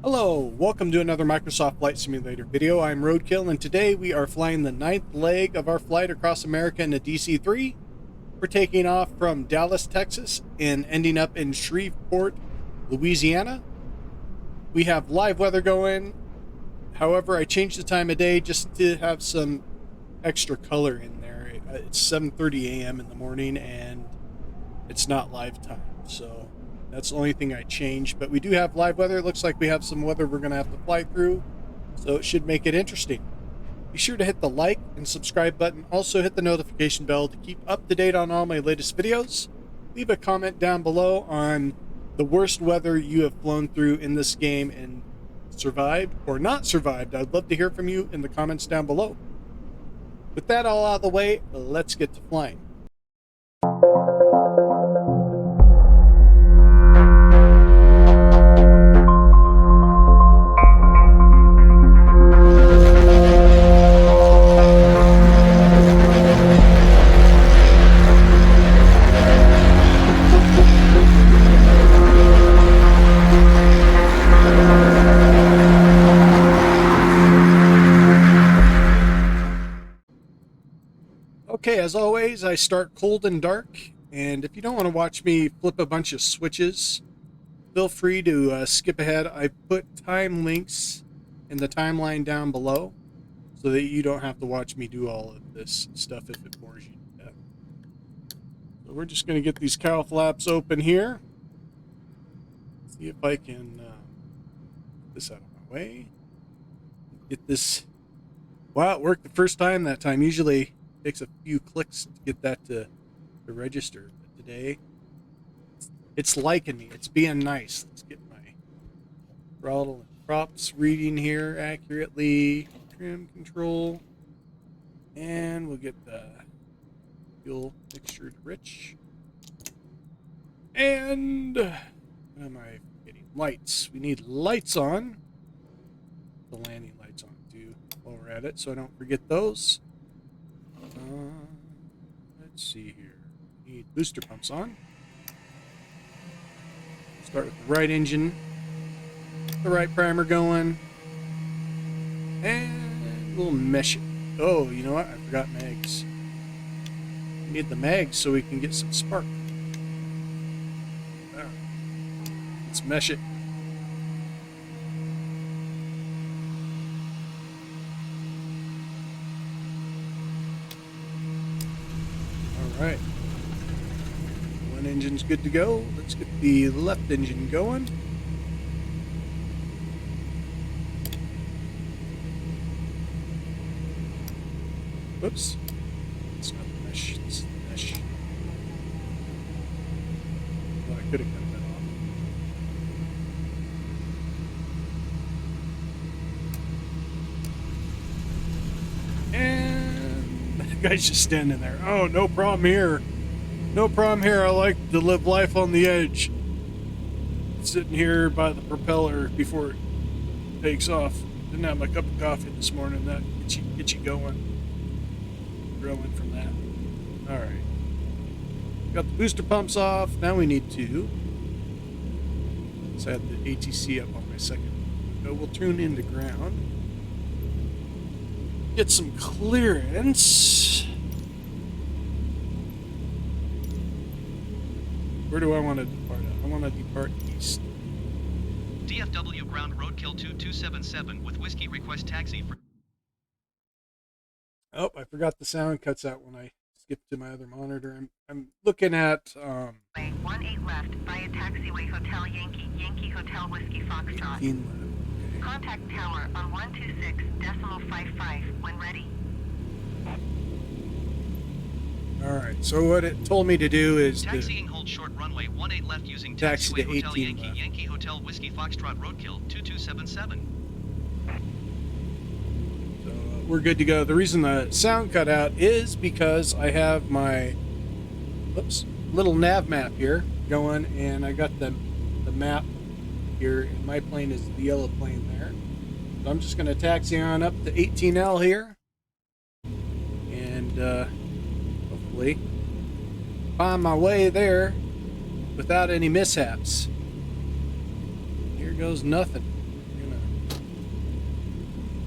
Hello, welcome to another Microsoft Flight Simulator video. I'm Roadkill, and today we are flying the 9th leg of our flight across America in a DC-3. We're taking off from Dallas, Texas, and ending up in Shreveport, Louisiana. We have live weather going. However, I changed the time of day just to have some extra color in there. It's 7:30 a.m. in the morning, and it's not live time, so that's the only thing I changed, but we do have live weather. It looks like we have some weather we're going to have to fly through, so it should make it interesting. Be sure to hit the like and subscribe button. Also hit the notification bell to keep up to date on all my latest videos. Leave a comment down below on the worst weather you have flown through in this game and survived or not survived. I'd love to hear from you in the comments down below. With that all out of the way, let's get to flying. Okay, as always, I start cold and dark, and if you don't want to watch me flip a bunch of switches, feel free to skip ahead. I put time links in the timeline down below so that you don't have to watch me do all of this stuff if it bores you to death. So we're just going to get these cowl flaps open here. See if I can get this out of my way. Get this. Wow, it worked the first time that time. Usually takes a few clicks to get that to register, but today it's liking me. It's being nice. Let's get my throttle and props reading here accurately. Trim control, and we'll get the fuel mixture to rich. And what am I getting? Lights. We need lights on. The landing lights on too while we're at it, so I don't forget those. Let's see here. Need booster pumps on. Start with the right engine, the right primer going, and we'll mesh it. Oh, you know what? I forgot mags. We need the mags so we can get some spark. Let's mesh it. Alright, one engine's good to go. Let's get the left engine going. Whoops, it's not the mesh, it's the mesh. Well, I could have cut that off. And the guy's just standing there. Oh, no problem here. No problem here. I like to live life on the edge. Sitting here by the propeller before it takes off. Didn't have my cup of coffee this morning. That gets you going. Grilling from that. Alright. Got the booster pumps off. Now we need to. Let's add the ATC up on my second. So we'll tune into ground. Get some clearance. Where do I want to depart at? I want to depart east. DFW ground roadkill 2277 with whiskey request taxi for... Oh, I forgot the sound cuts out when I skip to my other monitor. I'm looking at 18 left via taxiway Hotel Yankee Hotel Whiskey Foxtrot. 18 left. Okay. Contact tower on 126.55 when ready. Alright, so what it told me to do is taxiing hold short runway 18 left using taxi to taxiway Hotel 18 left. Yankee Hotel Whiskey Foxtrot roadkill 2277. So we're good to go. The reason the sound cut out is because I have my little nav map here going, and I got the map here, and my plane is the yellow plane there. So I'm just going to taxi on up to 18L here, and hopefully find my way there without any mishaps. Here goes nothing.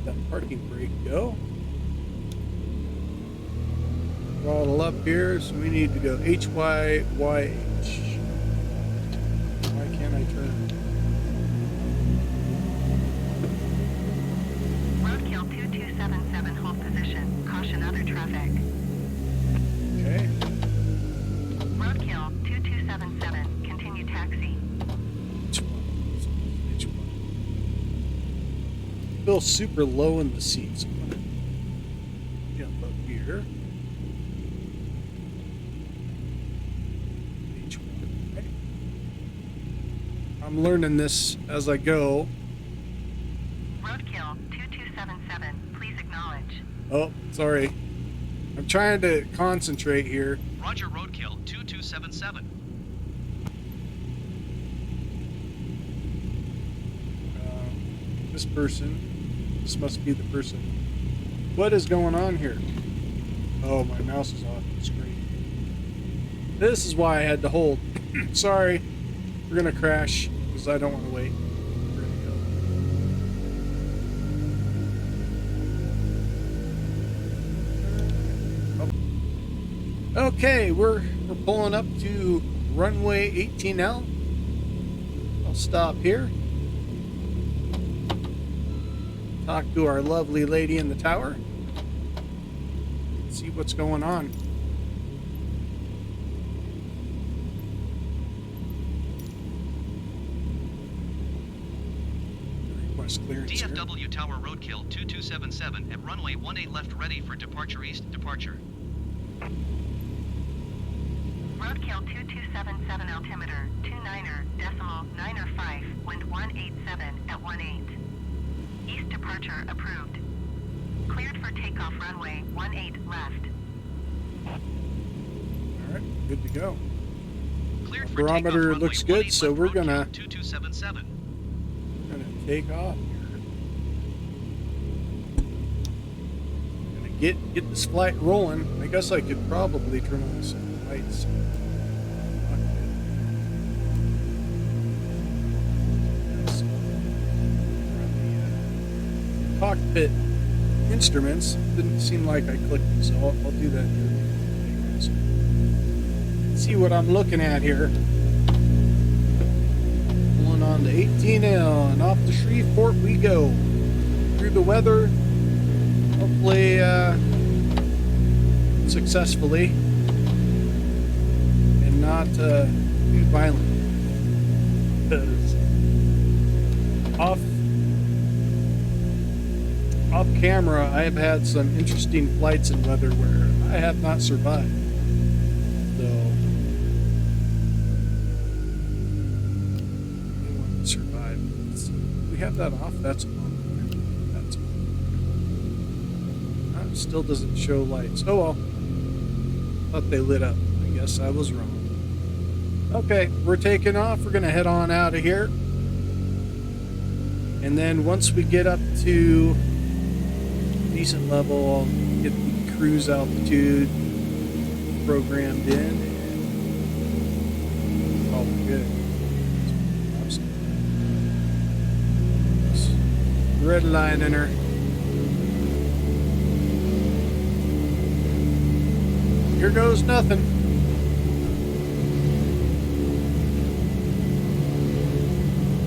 That parking brake go. Throttle up here, so we need to go HYYH. Why can't I turn? Roadkill 2277, hold position. Caution other traffic. Okay. Roadkill 2277, continue taxi. Feel super low in the seats. I'm gonna jump up here. I'm learning this as I go. Roadkill 2277, please acknowledge. Oh, sorry. I'm trying to concentrate here. Roger, Roadkill 2277. This person. This must be the person. What is going on here? Oh, my mouse is off the screen. This is why I had to hold. Sorry. We're going to crash because I don't want to wait. We're going to go. Okay, we're pulling up to runway 18L. I'll stop here. Talk to our lovely lady in the tower. See what's going on. Request clearance here. DFW Tower Roadkill 2277 at runway 18 left, ready for departure east, departure. Roadkill 2277, altimeter 29.905, wind 187 at 18. East departure approved. Cleared for takeoff runway 18 left. Alright, good to go. Cleared for Barometer takeoff, runway looks good, 18 so left, we're Roadkill gonna 2277. take off here. Gonna get this flight rolling. I guess I could probably turn on some lights. Cockpit instruments. Didn't seem like I clicked it, so I'll do that here. See what I'm looking at here. Pulling on to 18L and off to Shreveport we go. Through the weather, hopefully successfully and not too violent. Because off camera, I have had some interesting flights in weather where I have not survived. So, I want to survive. We have that off. That's on. That's on. It still doesn't show lights. Oh well. Thought they lit up. I guess I was wrong. Okay, we're taking off. We're gonna head on out of here, and then once we get up to decent level, I'll get the cruise altitude programmed in, and all good. Red line in her. Here goes nothing.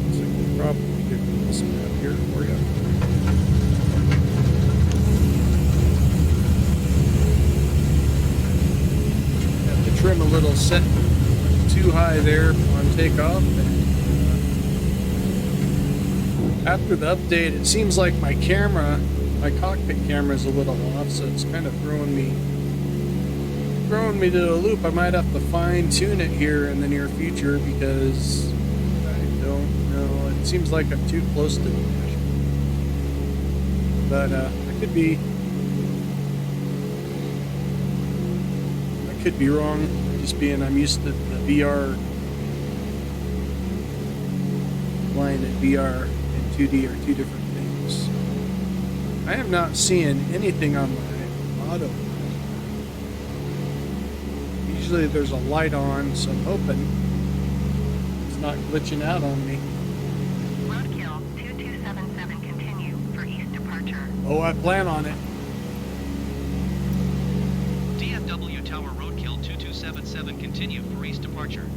Looks like we probably get this map here for you. Trim a little, set too high there on takeoff. After the update, it seems like my camera, my cockpit camera is a little off, so it's kind of throwing me to a loop. I might have to fine tune it here in the near future because I don't know. It seems like I'm too close to the dash. But I could be wrong, just being I'm used to the VR, flying in VR and 2D are two different things. I am not seeing anything on my auto. Usually there's a light on, so I'm hoping it's not glitching out on me. Roadkill 2277, continue for east departure. Oh, I plan on it. DFW Tower Roadkill 2277 continue for east departure.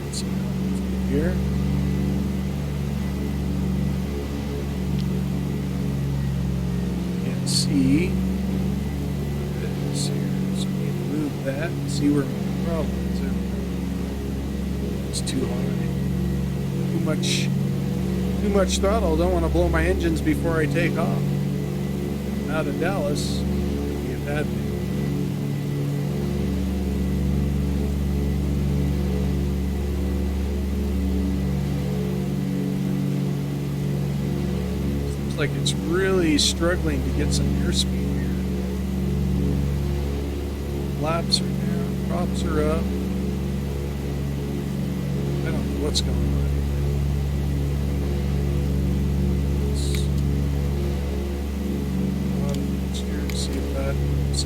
Let's see here. Can't see. Let's see here. So we need to move that and see where my problem is. It's too high. Too much throttle. Don't want to blow my engines before I take off. Out of Dallas, it'd be a bad thing. Seems like it's really struggling to get some airspeed here. Flaps are down, props are up. I don't know what's going on. See if that moves.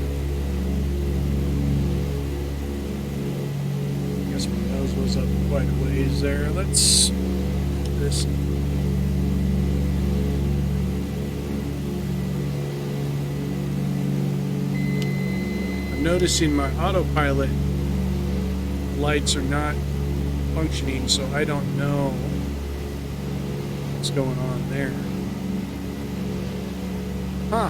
I guess my nose was up quite a ways there. Let's do this. I'm noticing my autopilot lights are not functioning, so I don't know what's going on there. Huh.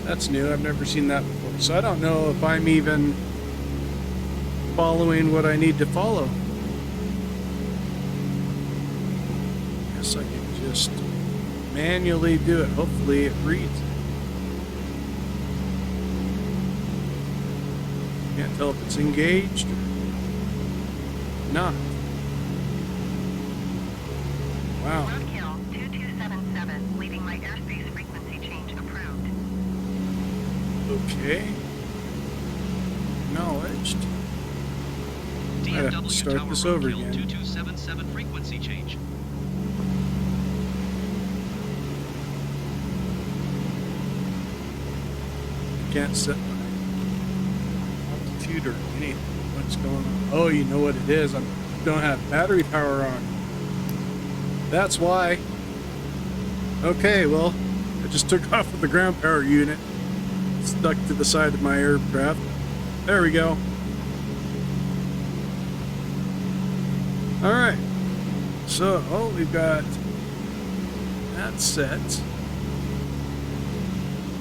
That's new. I've never seen that before. So I don't know if I'm even following what I need to follow. Guess I can just manually do it. Hopefully it reads. Can't tell if it's engaged or not. Wow. Roadkill 2277, leaving my airspace frequency change approved. Okay. Acknowledged. I have to DFW start Tower this over Roadkill again. 2277 frequency change. Can't set my altitude or anything. What's going on? Oh, you know what it is. I don't have battery power on. That's why. Okay, well, I just took off with the ground power unit. Stuck to the side of my aircraft. There we go. Alright. So, we've got that set.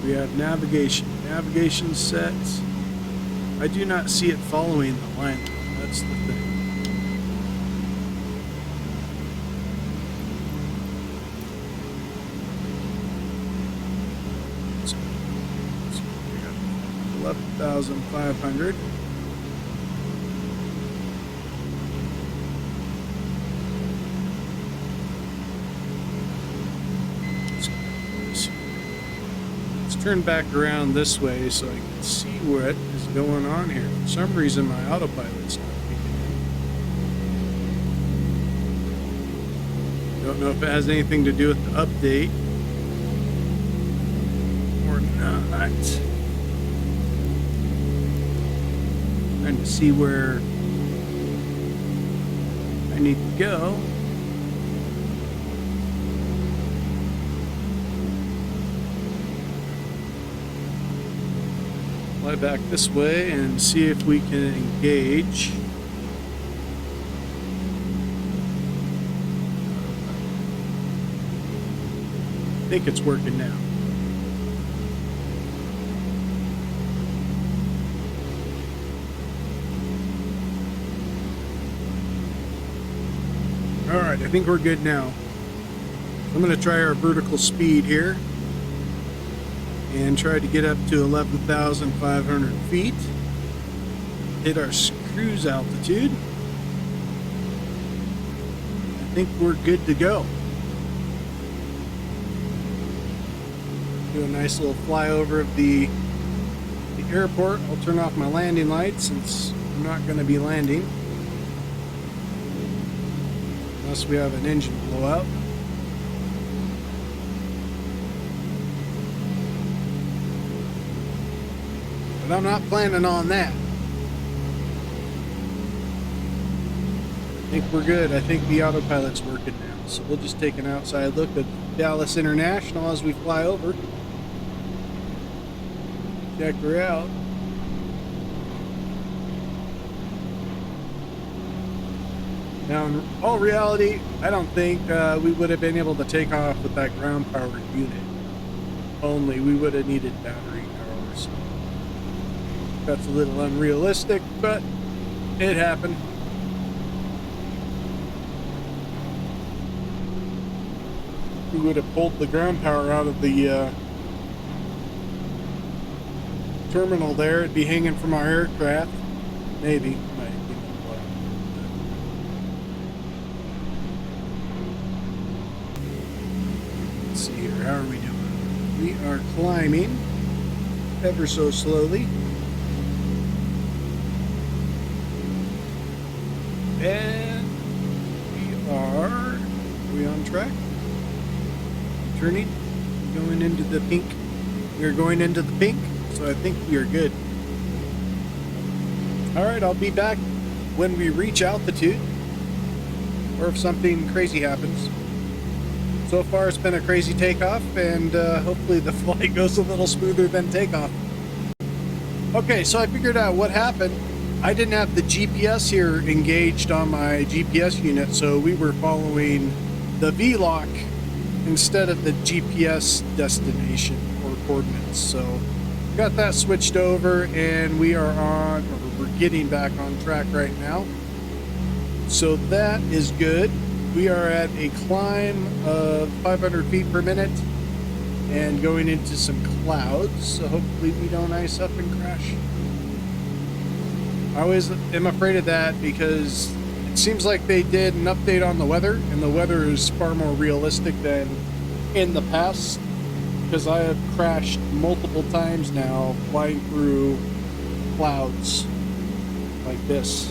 We have navigation. Navigation set. I do not see it following the line. That's the thing. So we got 11,500. Turn back around this way so I can see what is going on here. For some reason my autopilot's not kicking in. Don't know if it has anything to do with the update or not. Trying to see where I need to go. Fly back this way and see if we can engage. I think it's working now. Alright, I think we're good now. I'm going to try our vertical speed here. And try to get up to 11,500 feet. Hit our cruise altitude. I think we're good to go. Do a nice little flyover of the airport. I'll turn off my landing lights since I'm not going to be landing. Unless we have an engine blowout. But I'm not planning on that. think we're good. I think the autopilot's working now. So we'll just take an outside look at Dallas International as we fly over. Check her out. Now, in all reality, I don't think we would have been able to take off with that ground power unit. Only we would have needed battery power. So that's a little unrealistic, but it happened. We would have pulled the ground power out of the terminal there. It'd be hanging from our aircraft. Maybe. Let's see here. How are we doing? We are climbing ever so slowly. And are we on track? Turning, going into the pink. We're going into the pink, so I think we are good. Alright, I'll be back when we reach altitude, or if something crazy happens. So far it's been a crazy takeoff, and hopefully the flight goes a little smoother than takeoff. Okay, so I figured out what happened. I didn't have the GPS here engaged on my GPS unit, so we were following the VLOC instead of the GPS destination or coordinates. So got that switched over, and we are on, or we're getting back on track right now. So that is good. We are at a climb of 500 feet per minute and going into some clouds. So hopefully we don't ice up and crash. I always am afraid of that because it seems like they did an update on the weather, and the weather is far more realistic than in the past, because I have crashed multiple times now flying through clouds like this,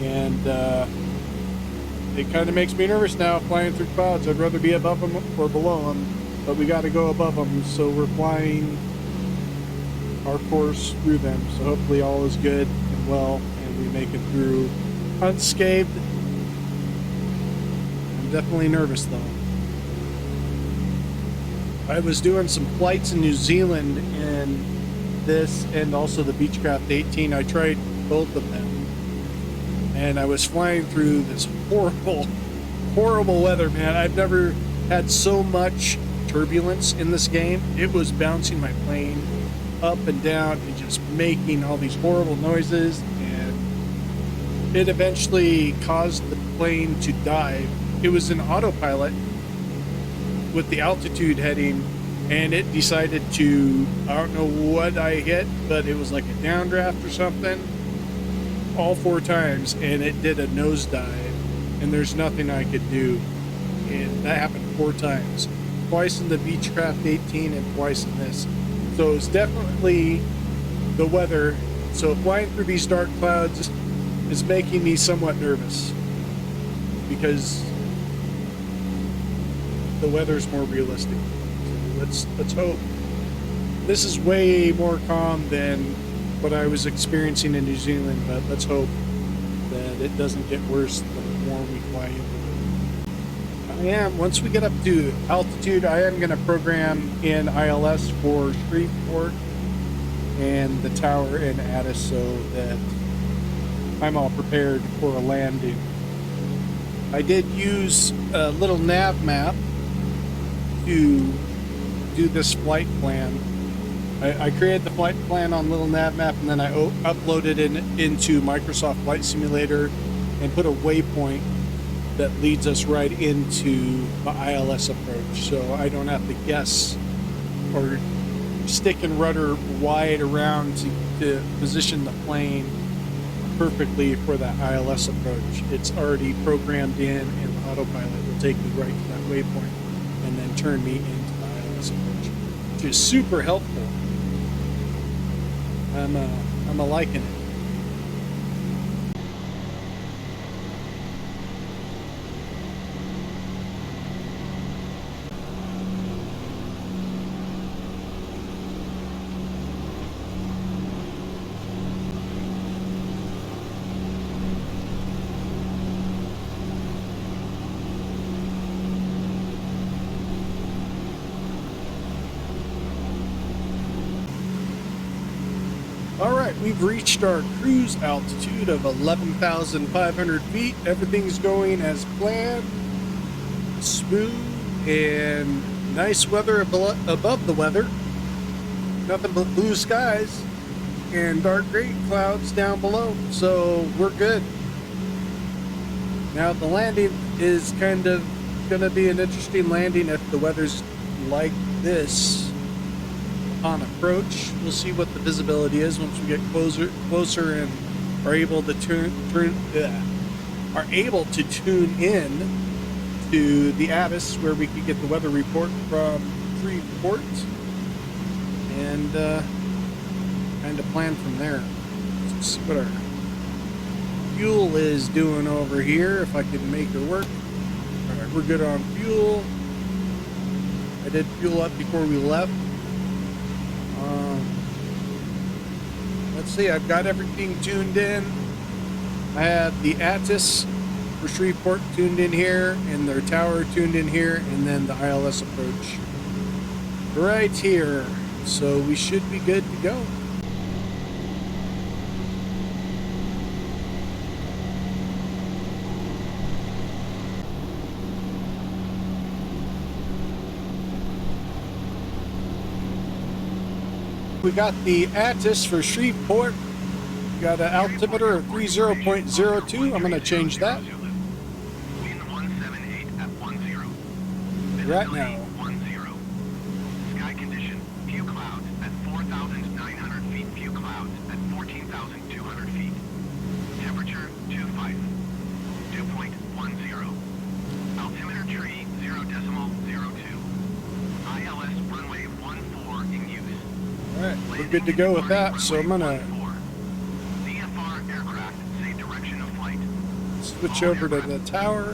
and it kind of makes me nervous now flying through clouds. I'd rather be above them or below them, but we got to go above them, so we're flying our course through them. So hopefully all is good and well, and we make it through unscathed. I'm definitely nervous though. I was doing some flights in New Zealand in this and also the Beechcraft 18. I tried both of them, and I was flying through this horrible weather, man. I've never had so much turbulence in this game. It was bouncing my plane up and down and just making all these horrible noises, and it eventually caused the plane to dive. It was an autopilot with the altitude heading, and it decided to, I don't know what I hit, but it was like a downdraft or something, all 4 times, and it did a nosedive, and there's nothing I could do. And that happened 4 times, twice in the Beechcraft 18 and twice in this. So it's definitely the weather. So flying through these dark clouds is making me somewhat nervous, because the weather's more realistic. So let's hope. This is way more calm than what I was experiencing in New Zealand, but let's hope that it doesn't get worse the more we fly into it. Once we get up to altitude, I am going to program in ILS for Shreveport and the tower in Addis, so that I'm all prepared for a landing. I did use a little nav map to do this flight plan. I created the flight plan on Little Nav Map, and then I uploaded it into Microsoft Flight Simulator and put a waypoint that leads us right into the ILS approach, so I don't have to guess or stick and rudder wide around to position the plane perfectly for that ILS approach. It's already programmed in, and the autopilot will take me right to that waypoint and then turn me into the ILS approach, which is super helpful. I'm a liking it. we've reached our cruise altitude of 11,500 feet. Everything's going as planned, smooth, and nice weather above the weather. Nothing but blue skies and dark gray clouds down below, so we're good. Now the landing is kind of gonna be an interesting landing if the weather's like this on approach. We'll see what the visibility is once we get closer and are able to tune in to the Abyss, where we can get the weather report from Shreveport and kind of plan from there. Let's see what our fuel is doing over here, if I can make her work. All right, we're good on fuel. I did fuel up before we left. Let's see, I've got everything tuned in. I have the Attis for Shreveport tuned in here, and their tower tuned in here, and then the ILS approach right here. So we should be good to go. We got the Attis for Shreveport. We got an altimeter of 30.02. I'm going to change that right now. Sky condition, few clouds at 4,900 feet, few clouds at 14,200 feet. Temperature 25, 2.10. Altimeter tree 0.02. ILS runway 14 in use. Alright, we're good to go with that, so I'm gonna CFR aircraft say direction of flight. switch over to the tower.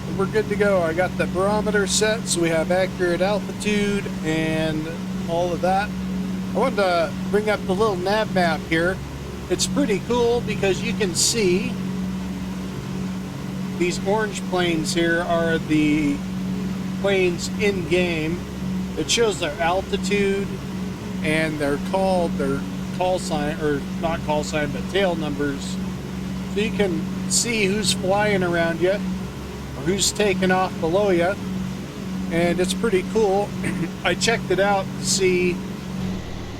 And we're good to go. I got the barometer set, so we have accurate altitude and all of that. I wanted to bring up the little nav map here. It's pretty cool because you can see these orange planes here are the planes in game. It shows their altitude and their call sign, or not call sign, but tail numbers. So you can see who's flying around you or who's taking off below you. And it's pretty cool. I checked it out to see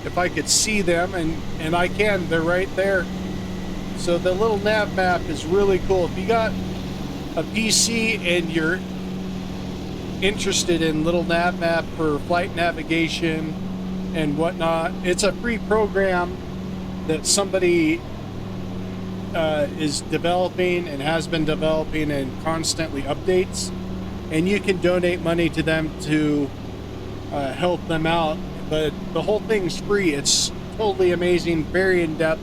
if I could see them, and I can. They're right there. So the little nav map is really cool. If you got a PC and you're interested in little nav map for flight navigation and whatnot, it's a free program that somebody is developing and has been developing and constantly updates, and you can donate money to them to help them out. But the whole thing's free. It's totally amazing, very in-depth,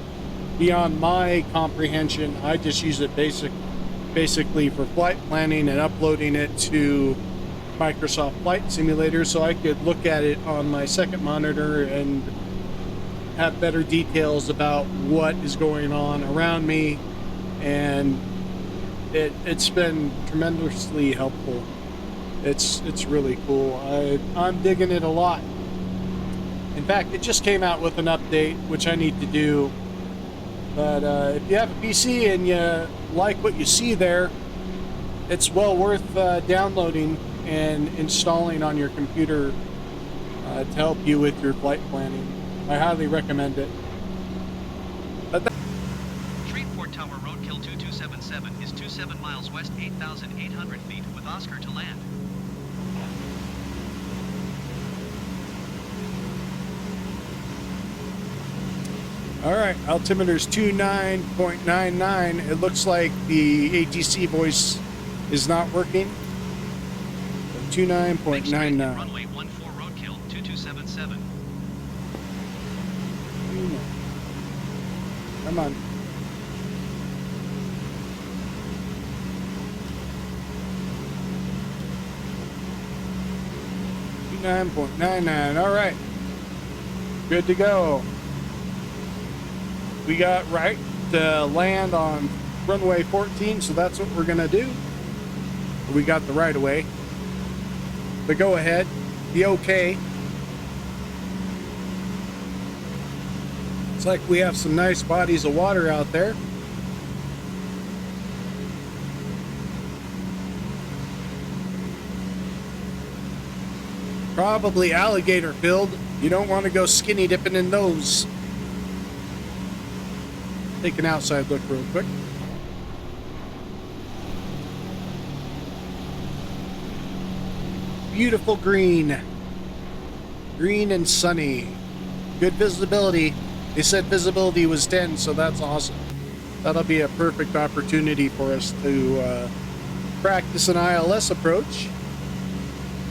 beyond my comprehension. I just use it basically for flight planning and uploading it to Microsoft Flight Simulator so I could look at it on my second monitor and have better details about what is going on around me, and it's been tremendously helpful. It's really cool. I'm digging it a lot. In fact, it just came out with an update, which I need to do. But if you have a PC and you like what you see there, it's well worth downloading and installing on your computer to help you with your flight planning. I highly recommend it. Shreveport Tower Roadkill 2277 is 27 miles west, 8,800 feet with Oscar to land. All right, altimeter's 29.99. It looks like the ATC voice is not working. 29.99. Runway 14 Roadkill 2277. Come on. $29.99. All right. Good to go. We got right to land on runway 14, so that's what we're gonna do. We got the right of way. The go ahead, the okay. Looks like we have some nice bodies of water out there. Probably alligator filled. You don't want to go skinny dipping in those. Take an outside look real quick. Beautiful green. Green and sunny. Good visibility. They said visibility was 10, so that's awesome. That'll be a perfect opportunity for us to practice an ILS approach.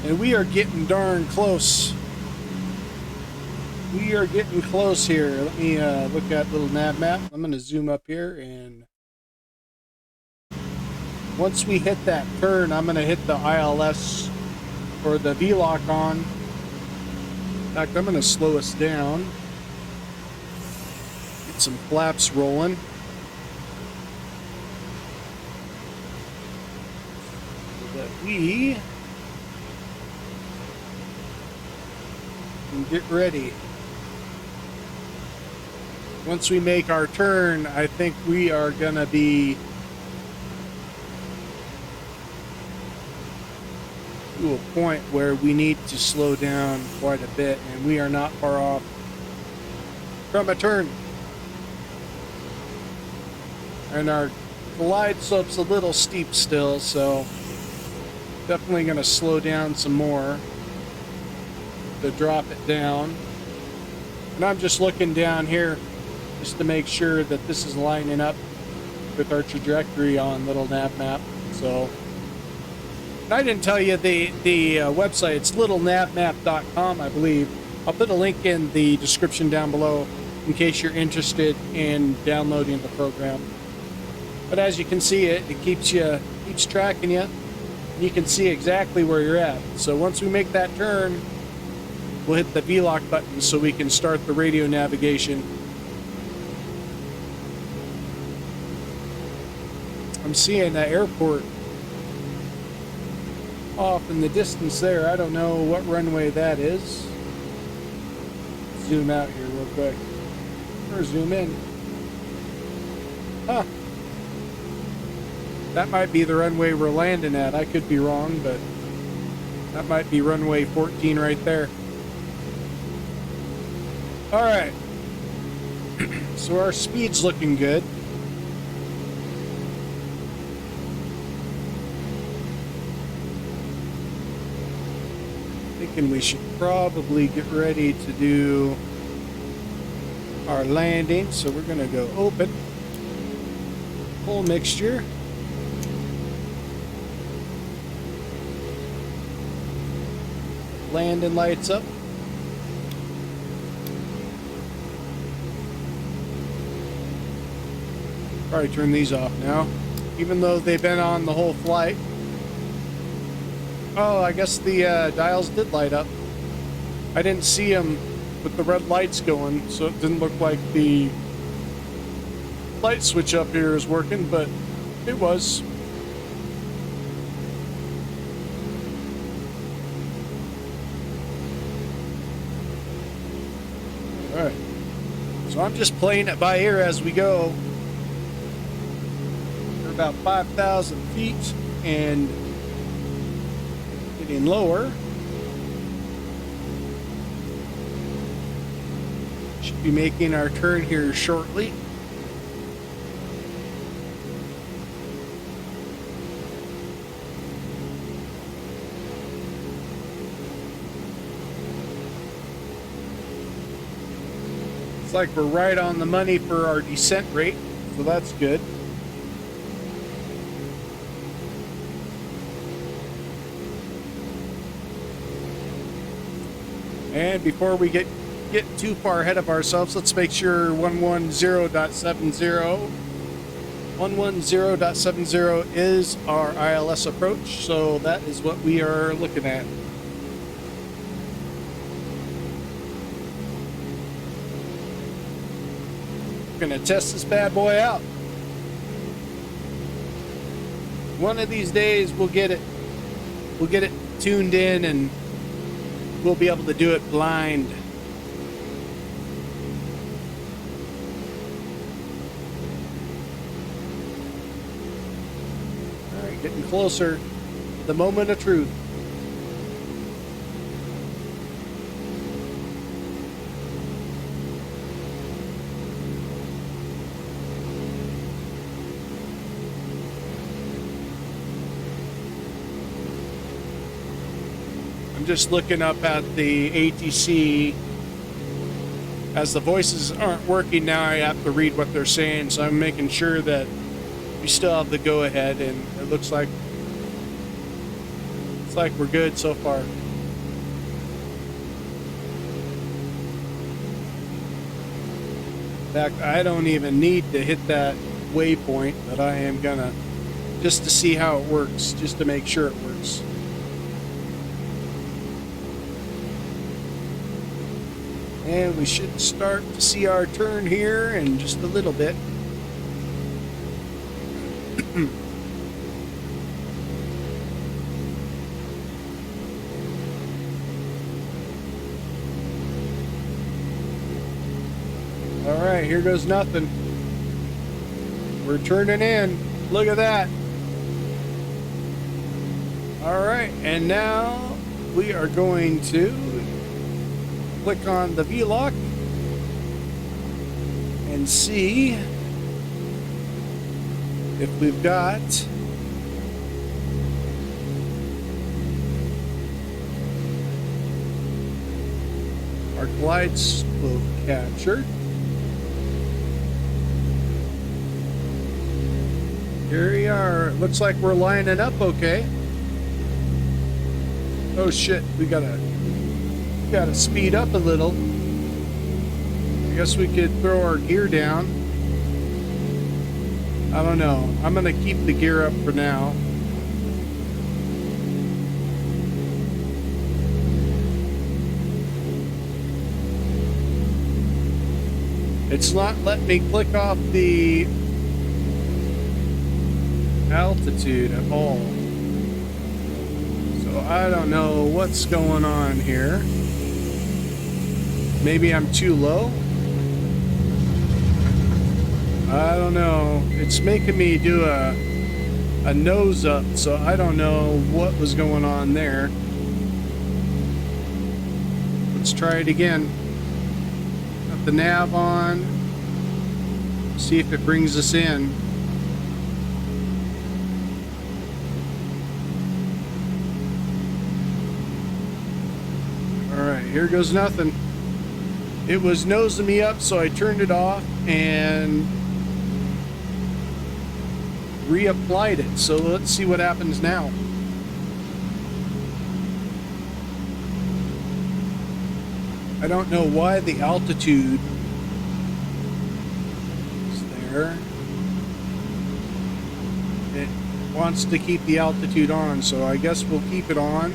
And we are getting darn close. We are getting close here. Let me look at little nav map. I'm going to zoom up here, and once we hit that turn, I'm going to hit the ILS or the V-lock on. In fact, I'm going to slow us down. Get some flaps rolling. So that we can get ready. Once we make our turn, I think we are going to be to a point where we need to slow down quite a bit, and we are not far off from a turn. And our glide slope's a little steep still, so definitely going to slow down some more to drop it down. And I'm just looking down here just to make sure that this is lining up with our trajectory on little nav map. So I didn't tell you the website. It's littlenavmap.com, I believe. I'll put a link in the description down below in case you're interested in downloading the program. But as you can see, it keeps tracking you. You can see exactly where you're at. So once we make that turn, we'll hit the V-lock button so we can start the radio navigation. I'm seeing the airport off in the distance there. I don't know what runway that is. Zoom out here real quick. Or zoom in. Huh. That might be the runway we're landing at. I could be wrong, but that might be runway 14 right there. Alright. So our speed's looking good. Thinking we should probably get ready to do our landing. So we're going to go open. Full mixture. Landing lights up. Probably turn these off now, even though they've been on the whole flight. Oh, I guess the dials did light up. I didn't see them with the red lights going, so it didn't look like the light switch up here is working, but it was. Alright. So I'm just playing it by ear as we go. We're about 5,000 feet and getting lower. Should be making our turn here shortly. It's like we're right on the money for our descent rate, so that's good. And before we get too far ahead of ourselves, let's make sure 110.70 is our ILS approach, so that is what we are looking at. We're gonna test this bad boy out. One of these days we'll get it tuned in and we'll be able to do it blind. Getting closer. The moment of truth. I'm just looking up at the ATC. As the voices aren't working now, I have to read what they're saying, so I'm making sure that we still have the go-ahead, and it looks like we're good so far. In fact, I don't even need to hit that waypoint, but I am gonna, just to see how it works, just to make sure it works. And we should start to see our turn here in just a little bit. All right, here goes nothing. We're turning in. Look at that. All right, and now we are going to click on the V-lock and see if we've got our glide slope captured. Here we are. It looks like we're lining up okay. Oh shit, we gotta speed up a little. I guess we could throw our gear down. I don't know. I'm gonna keep the gear up for now. It's not letting me click off the altitude at all. So I don't know what's going on here. Maybe I'm too low? I don't know. It's making me do a nose up, so I don't know what was going on there. Let's try it again. Got the nav on. See if it brings us in. Alright, here goes nothing. It was nosing me up, so I turned it off and reapplied it. So let's see what happens now. I don't know why the altitude is there. It wants to keep the altitude on, so I guess we'll keep it on.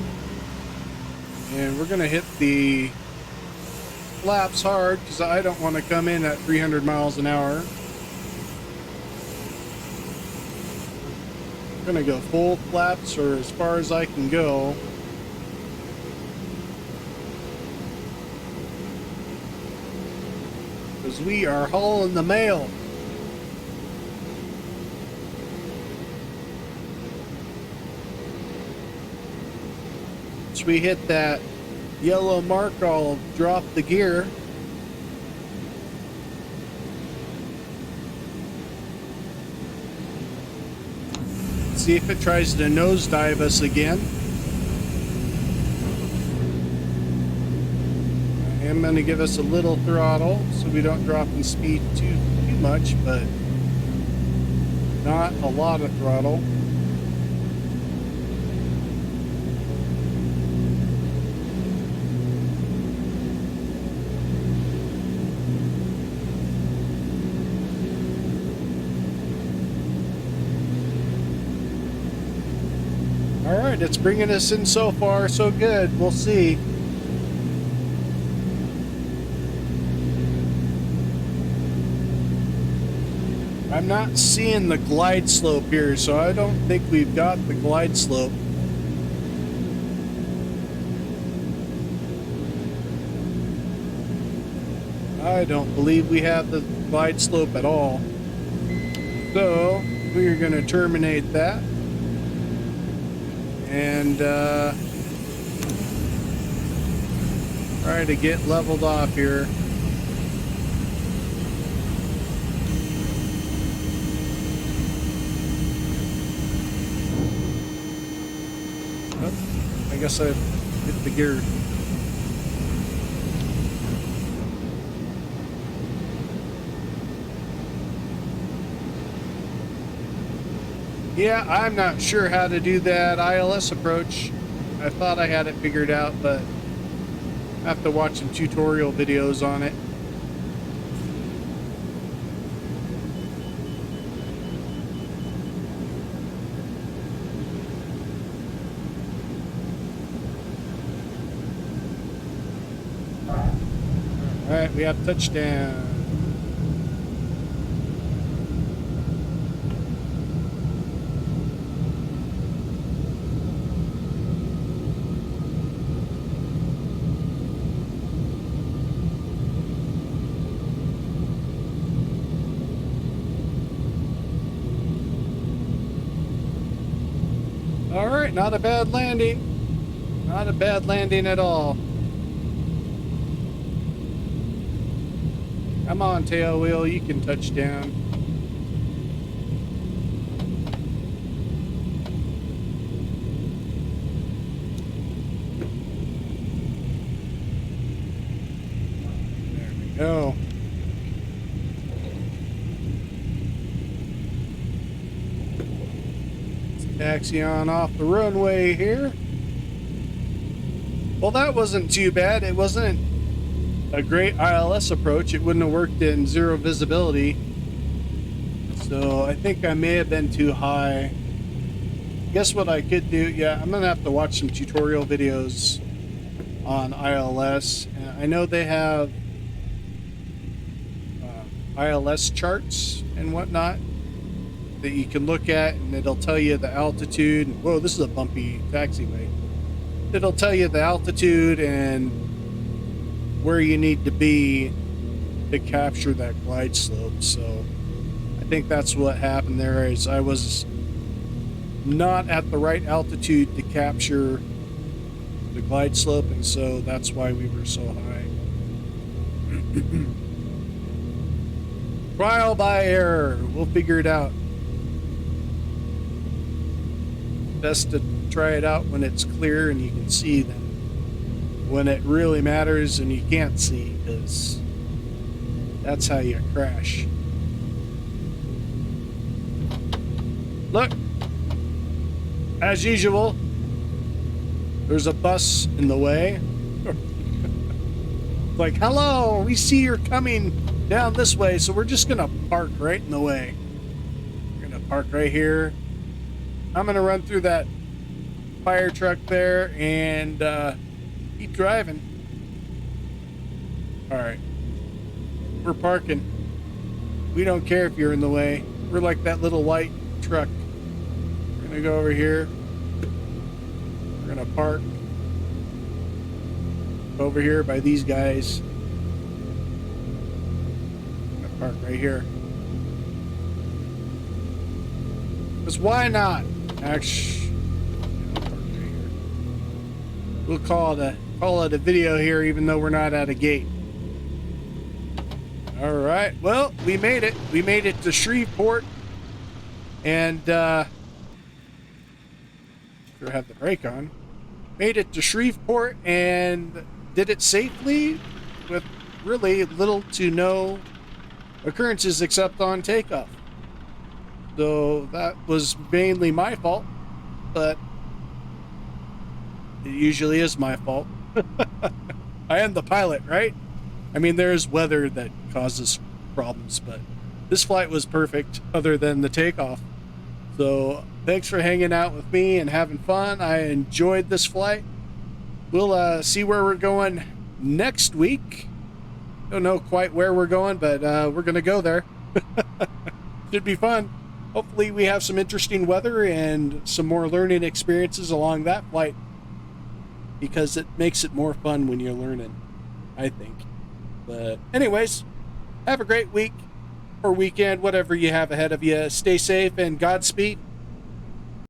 And we're going to hit the flaps hard because I don't want to come in at 300 miles an hour. I'm going to go full flaps or as far as I can go. Because we are hauling the mail. Once we hit that yellow mark, I'll drop the gear. See if it tries to nosedive us again. I am going to give us a little throttle so we don't drop in speed too much, but not a lot of throttle. Alright, it's bringing us in so far, so good. We'll see. I'm not seeing the glide slope here, so I don't think we've got the glide slope. I don't believe we have the glide slope at all. So, we're going to terminate that. and try to get leveled off here. Oh, I guess I hit the gear. Yeah, I'm not sure how to do that ILS approach. I thought I had it figured out, but I have to watch some tutorial videos on it. All right, we have touchdown. All right, not a bad landing. Not a bad landing at all. Come on, tail wheel, you can touch down. There we go. Taxi on off the runway here. Well, that wasn't too bad. It wasn't a great ILS approach. It wouldn't have worked in zero visibility. So I think I may have been too high. Guess what I could do? Yeah, I'm gonna have to watch some tutorial videos on ILS. And I know they have ILS charts and whatnot that you can look at, and it'll tell you the altitude. Whoa, this is a bumpy taxiway. It'll tell you the altitude and where you need to be to capture that glide slope. So I think that's what happened there, is I was not at the right altitude to capture the glide slope, and so that's why we were so high. Trial by error. We'll figure it out. Best to try it out when it's clear and you can see, then when it really matters and you can't see, because that's how you crash. Look, as usual, there's a bus in the way. Like, hello, we see you're coming down this way, so we're just gonna park right in the way. We're gonna park right here. I'm gonna run through that fire truck there and keep driving. All right, we're parking. We don't care if you're in the way. We're like that little white truck. We're gonna go over here. We're gonna park over here by these guys. I'm gonna park right here. Because why not? Actually, I'll park right here. We'll call it a video here, even though we're not at a gate. All right. Well, we made it. We made it to Shreveport, and sure have the brake on. Made it to Shreveport and did it safely with really little to no occurrences except on takeoff. So that was mainly my fault, but it usually is my fault. I am the pilot, right? I mean, there's weather that causes problems, but this flight was perfect other than the takeoff. So thanks for hanging out with me and having fun. I enjoyed this flight. We'll see where we're going next week. Don't know quite where we're going, but we're going to go there. Should be fun. Hopefully we have some interesting weather and some more learning experiences along that flight, because it makes it more fun when you're learning, I think. But anyways, have a great week or weekend, whatever you have ahead of you. Stay safe and Godspeed.